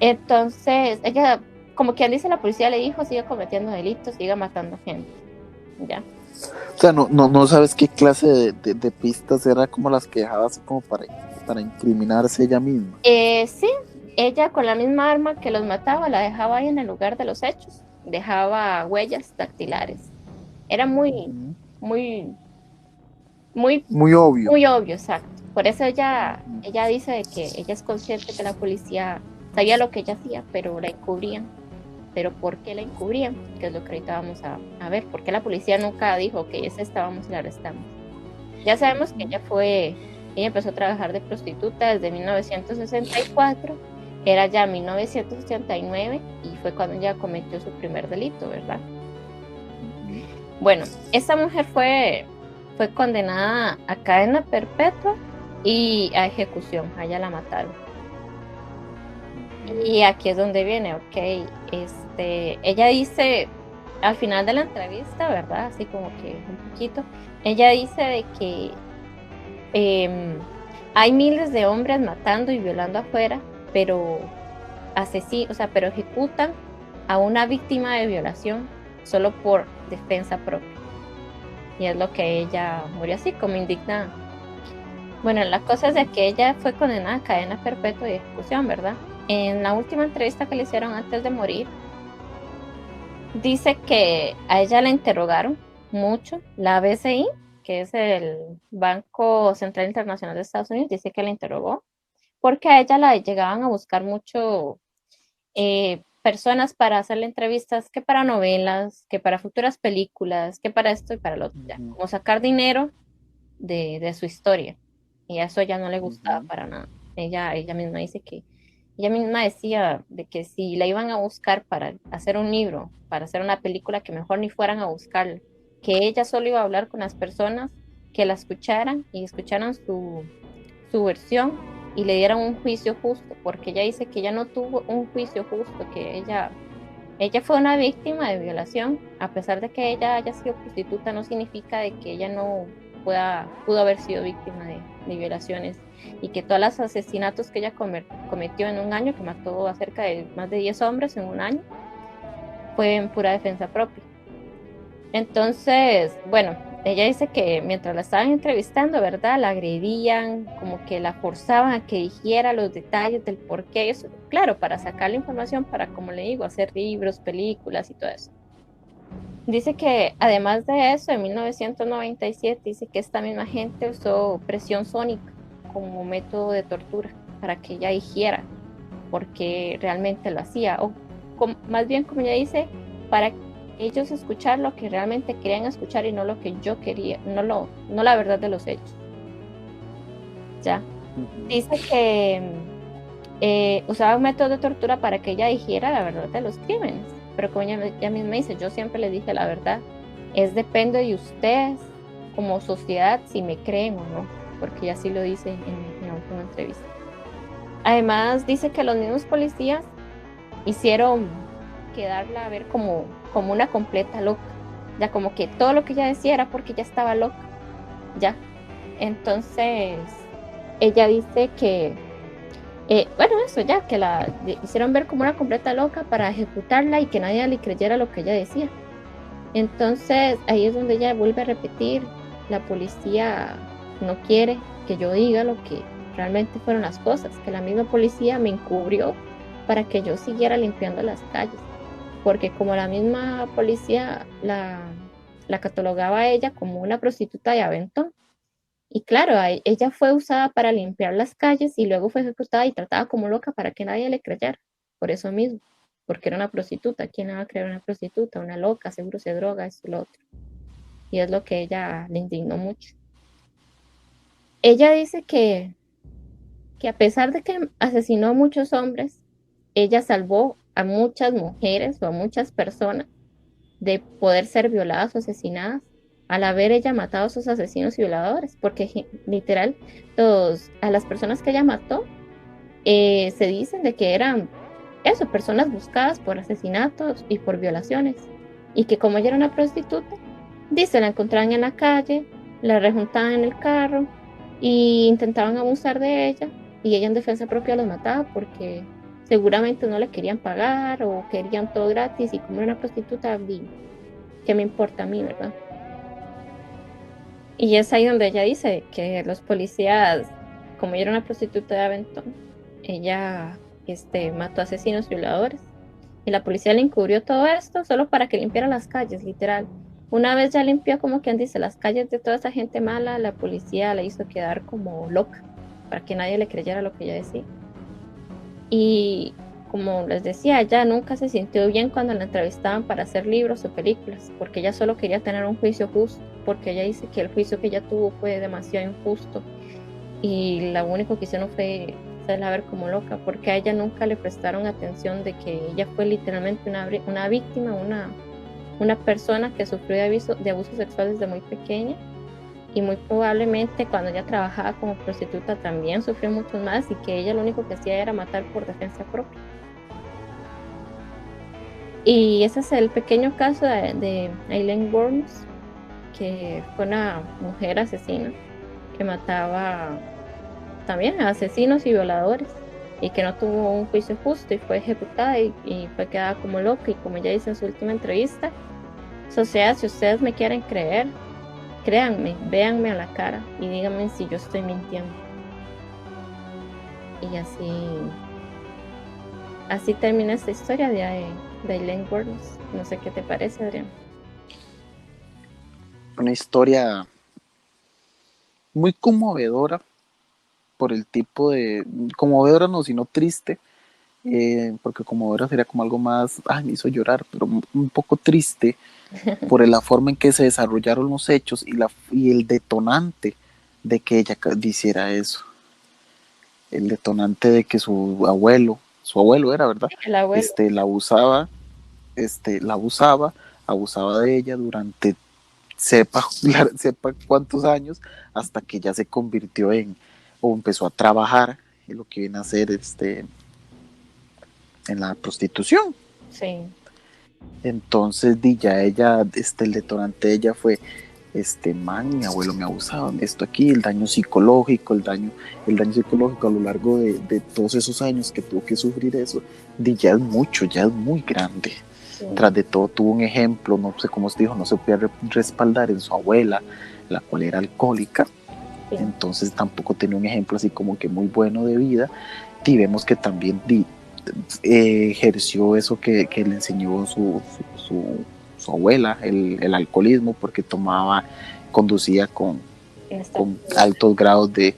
Entonces, ella, como quien dice, la policía le dijo, siga cometiendo delitos, siga matando gente, ¿ya? O sea, no sabes qué clase de pistas era como las que dejaba así como para incriminarse ella misma. Sí, ella con la misma arma que los mataba la dejaba ahí en el lugar de los hechos, dejaba huellas dactilares. Era muy obvio. Muy obvio, exacto. Por eso ella dice de que ella es consciente que la policía sabía lo que ella hacía, pero la encubrían. Pero ¿por qué la encubrían? Que es lo que ahorita vamos a ver. ¿Por qué la policía nunca dijo que es esta, vamos y la arrestamos? Ya sabemos que ella empezó a trabajar de prostituta desde 1964, era ya 1989 y fue cuando ella cometió su primer delito, ¿verdad? Bueno, esta mujer fue condenada a cadena perpetua y a ejecución, a ella la mataron. Y aquí es donde viene, ok, ella dice, al final de la entrevista, ¿verdad? Así como que un poquito, ella dice de que hay miles de hombres matando y violando afuera, pero pero ejecutan a una víctima de violación solo por defensa propia. Y es lo que ella murió así, como indignada. Bueno, la cosa es de que ella fue condenada a cadena perpetua y ejecución, ¿verdad? En la última entrevista que le hicieron antes de morir, dice que a ella la interrogaron mucho. La BCI, que es el Banco Central Internacional de Estados Unidos, dice que la interrogó porque a ella la llegaban a buscar mucho personas para hacerle entrevistas, que para novelas, que para futuras películas, que para esto y para lo otro, como sacar dinero de su historia. Y a eso ya no le gustaba para nada. Ella misma dice que, ella misma decía de que si la iban a buscar para hacer un libro, para hacer una película, que mejor ni fueran a buscarla, que ella solo iba a hablar con las personas que la escucharan y escucharan su versión y le dieran un juicio justo, porque ella dice que ella no tuvo un juicio justo, que ella fue una víctima de violación. A pesar de que ella haya sido prostituta, no significa de que ella no pudo haber sido víctima de violaciones, y que todos los asesinatos que ella cometió en un año, que mató a cerca de más de 10 hombres en un año, fue en pura defensa propia. Entonces, bueno, ella dice que mientras la estaban entrevistando, ¿verdad? La agredían, como que la forzaban a que dijera los detalles del por qué. Eso, claro, para sacar la información, para, como le digo, hacer libros, películas y todo eso. Dice que además de eso, en 1997, dice que esta misma gente usó presión sónica como método de tortura para que ella dijera porque realmente lo hacía, o más bien, como ella dice, para ellos escuchar lo que realmente querían escuchar y no lo que yo quería, no la verdad de los hechos. Ya. Dice que usaba un método de tortura para que ella dijera la verdad de los crímenes, pero como ella misma dice, yo siempre le dije la verdad, depende de ustedes como sociedad si me creen o no, porque ella sí lo dice en la última entrevista. Además dice que los mismos policías hicieron quedarla a ver como una completa loca, ya como que todo lo que ella decía era porque ella estaba loca, ya. Entonces ella dice que bueno, eso ya, que la hicieron ver como una completa loca para ejecutarla y que nadie le creyera lo que ella decía. Entonces ahí es donde ella vuelve a repetir la policía no quiere que yo diga lo que realmente fueron las cosas, que la misma policía me encubrió para que yo siguiera limpiando las calles, porque como la misma policía la catalogaba a ella como una prostituta de aventón, y claro, ella fue usada para limpiar las calles y luego fue ejecutada y tratada como loca para que nadie le creyera, por eso mismo, porque era una prostituta. ¿Quién le va a creer una prostituta? Una loca, seguro se droga, esto y lo otro. Y es lo que ella le indignó mucho. Ella dice que a pesar de que asesinó a muchos hombres, ella salvó a muchas mujeres o a muchas personas de poder ser violadas o asesinadas al haber ella matado a esos asesinos y violadores, porque literal, a las personas que ella mató se dicen de que eran eso, personas buscadas por asesinatos y por violaciones, y que como ella era una prostituta, dice, la encontraban en la calle, la rejuntaban en el carro y intentaban abusar de ella, y ella en defensa propia los mataba porque seguramente no le querían pagar o querían todo gratis, y como era una prostituta, ¿qué me importa a mí, verdad? Y es ahí donde ella dice que los policías, como ella era una prostituta de Aventón, ella mató asesinos violadores. Y la policía le encubrió todo esto solo para que limpiara las calles, literal. Una vez ya limpió, como quien dice, las calles de toda esa gente mala, la policía la hizo quedar como loca, para que nadie le creyera lo que ella decía. Y como les decía, ella nunca se sintió bien cuando la entrevistaban para hacer libros o películas, porque ella solo quería tener un juicio justo, porque ella dice que el juicio que ella tuvo fue demasiado injusto y lo único que hicieron fue hacerla ver como loca, porque a ella nunca le prestaron atención de que ella fue literalmente una víctima, una persona que sufrió de abuso sexual desde muy pequeña, y muy probablemente cuando ella trabajaba como prostituta también sufrió mucho más, y que ella lo único que hacía era matar por defensa propia. Y ese es el pequeño caso de Aileen Wuornos, que fue una mujer asesina que mataba también a asesinos y violadores, y que no tuvo un juicio justo y fue ejecutada y fue quedada como loca. Y como ella dice en su última entrevista, sociedad, si ustedes me quieren creer, créanme, véanme a la cara y díganme si yo estoy mintiendo. Y así termina esta historia de Aileen Wuornos. No sé qué te parece, Adrián. Una historia muy conmovedora por el tipo de... Conmovedora no, sino triste, porque conmovedora sería como algo más... me hizo llorar, pero un poco triste por la forma en que se desarrollaron los hechos y el detonante de que ella hiciera eso. El detonante de que su abuelo era, ¿verdad? El abuelo. Abusaba de ella durante sepa cuántos años, hasta que ya se convirtió o empezó a trabajar en lo que viene a ser en la prostitución. Sí. Entonces ya ella, el detonante de ella fue, mi abuelo me abusaba, esto aquí, el daño psicológico a lo largo de todos esos años que tuvo que sufrir eso, ya es mucho, ya es muy grande. Sí. Tras de todo tuvo un ejemplo, no sé cómo se dijo, no se podía respaldar en su abuela, la cual era alcohólica. Sí. Entonces tampoco tenía un ejemplo así como que muy bueno de vida, y vemos que también ejerció eso que le enseñó su abuela, el alcoholismo, porque conducía con altos grados de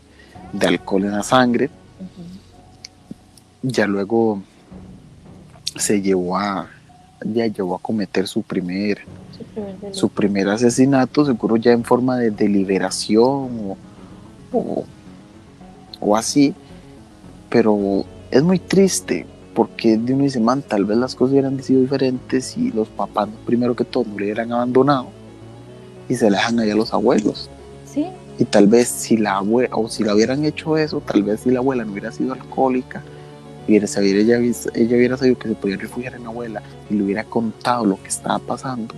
alcohol en la sangre. Uh-huh. Ya luego llevó a cometer su primer asesinato, seguro ya en forma de deliberación o así, pero es muy triste, porque uno dice, tal vez las cosas hubieran sido diferentes si los papás, primero que todo, no le hubieran abandonado y se le dejan allá a los abuelos. Sí. Y tal vez si la hubieran hecho eso, tal vez si la abuela no hubiera sido alcohólica, ella hubiera sabido que se podía refugiar en la abuela y le hubiera contado lo que estaba pasando.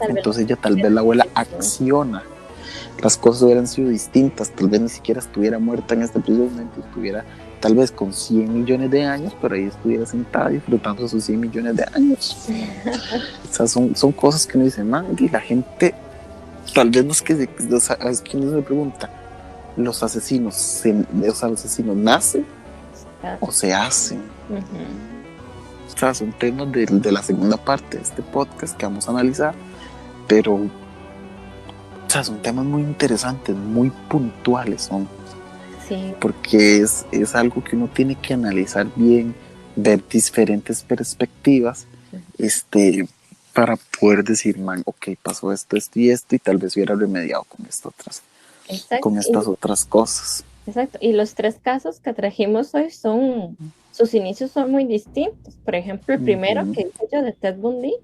Entonces tal vez la abuela acciona. Las cosas hubieran sido distintas, tal vez ni siquiera estuviera muerta en este preciso momento, estuviera tal vez con 100 millones de años, pero ahí estuviera sentada disfrutando de sus 100 millones de años. O sea, son cosas que uno dice, y la gente tal vez los que, es que uno se pregunta, los asesinos, los asesinos nacen o se hacen. O sea, son temas de la segunda parte de este podcast que vamos a analizar, pero o sea, son temas muy interesantes, muy puntuales son. Sí. Porque es algo que uno tiene que analizar bien, ver diferentes perspectivas, para poder decir, man, ok, pasó esto, esto y esto, y tal vez hubiera remediado con estas otras cosas. Exacto, y los 3 casos que trajimos hoy sus inicios son muy distintos. Por ejemplo, el primero que hice yo de Ted Bundy,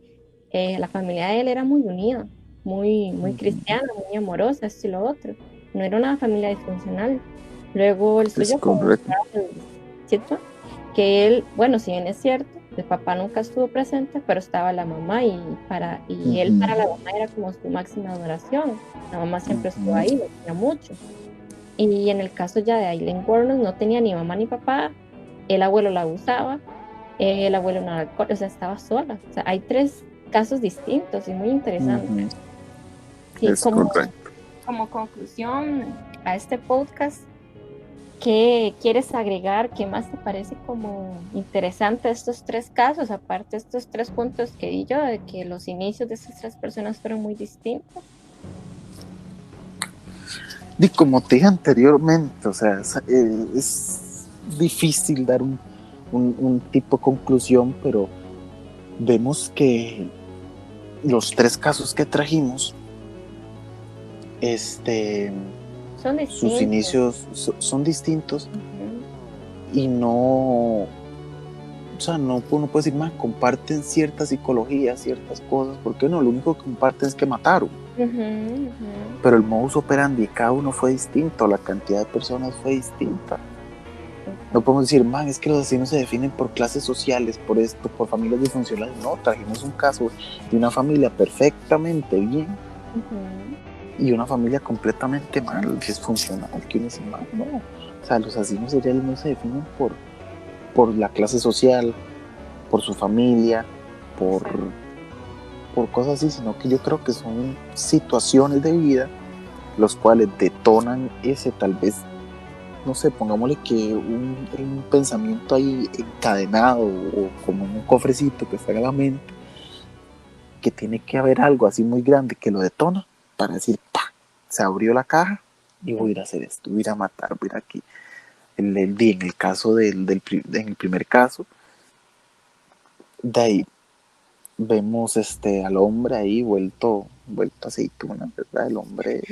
la familia de él era muy unida, muy cristiana, muy amorosa, esto y lo otro. No era una familia disfuncional. Luego el suyo, ¿cierto? Que él, bueno, si bien es cierto, el papá nunca estuvo presente, pero estaba la mamá y él para la mamá era como su máxima adoración. La mamá siempre estuvo ahí, lo quería mucho. Y en el caso ya de Aileen Wuornos no tenía ni mamá ni papá, el abuelo la abusaba, el abuelo no era alcohólico, o sea, estaba sola. O sea, hay 3 casos distintos y muy interesantes. Sí, es correcto. Como conclusión a este podcast, ¿qué quieres agregar? ¿Qué más te parece como interesante de estos 3 casos? Aparte de estos 3 puntos que di yo, de que los inicios de estas 3 personas fueron muy distintos. Y como te dije anteriormente, o sea, es difícil dar un tipo de conclusión, pero vemos que los 3 casos que trajimos, sus inicios son distintos y no, o sea, no uno puede decir, más comparten cierta psicología, ciertas cosas, porque no, lo único que comparten es que mataron. Pero el modus operandi de cada uno fue distinto, la cantidad de personas fue distinta. No podemos decir, man, es que los asesinos se definen por clases sociales, por esto, por familias disfuncionales. No, trajimos un caso de una familia perfectamente bien y una familia completamente mal, disfuncional, que uno dice, man, no. O sea, los asesinos seriales no se definen por la clase social, por su familia, por cosas así, sino que yo creo que son situaciones de vida los cuales detonan ese, tal vez, no sé, pongámosle que un pensamiento ahí encadenado o como en un cofrecito que está en la mente, que tiene que haber algo así muy grande que lo detona para decir, ¡pah! Se abrió la caja y voy a ir a hacer esto, voy a ir a matar, voy a ir aquí. En el caso en el primer caso, de ahí vemos al hombre ahí vuelto aceituna, ¿verdad? El hombre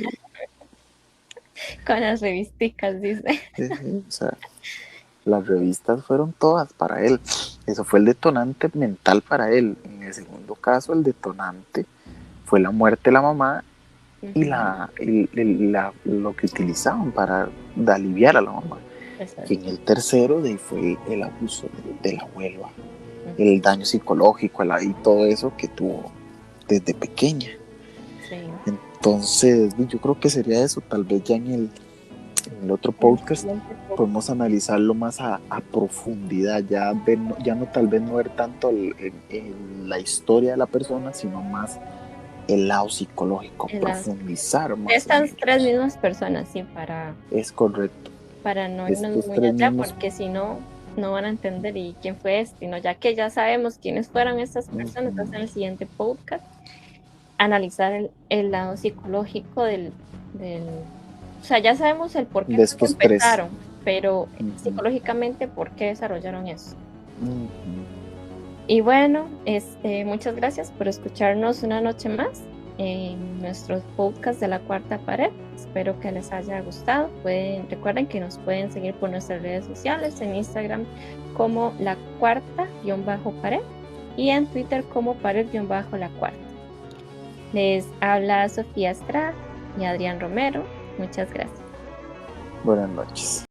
con las revisticas, dice. o sea, las revistas fueron todas para él. Eso fue el detonante mental para él. En el segundo caso, el detonante fue la muerte de la mamá y lo que utilizaban para aliviar a la mamá. Y en el tercero fue el abuso de la abuela, el daño psicológico y todo eso que tuvo desde pequeña. Sí. Entonces, yo creo que sería eso. Tal vez ya en el otro podcast podemos analizarlo más a profundidad, ya no tal vez no ver tanto en la historia de la persona, sino más el lado psicológico, profundizar más. Estas 3 mismas personas, sí, es correcto. Para no irnos muy allá, porque si no, no van a entender y quién fue sino ya que ya sabemos quiénes fueron estas personas, hasta en el siguiente podcast, analizar el lado psicológico del o sea, ya sabemos el por qué empezaron, pero psicológicamente por qué desarrollaron eso. Y bueno, muchas gracias por escucharnos una noche más en nuestros podcasts de La Cuarta Pared. Espero que les haya gustado. Recuerden que nos pueden seguir por nuestras redes sociales, en Instagram como La Cuarta-Pared y en Twitter como Pared-La Cuarta. Les habla Sofía Estrada y Adrián Romero. Muchas gracias. Buenas noches.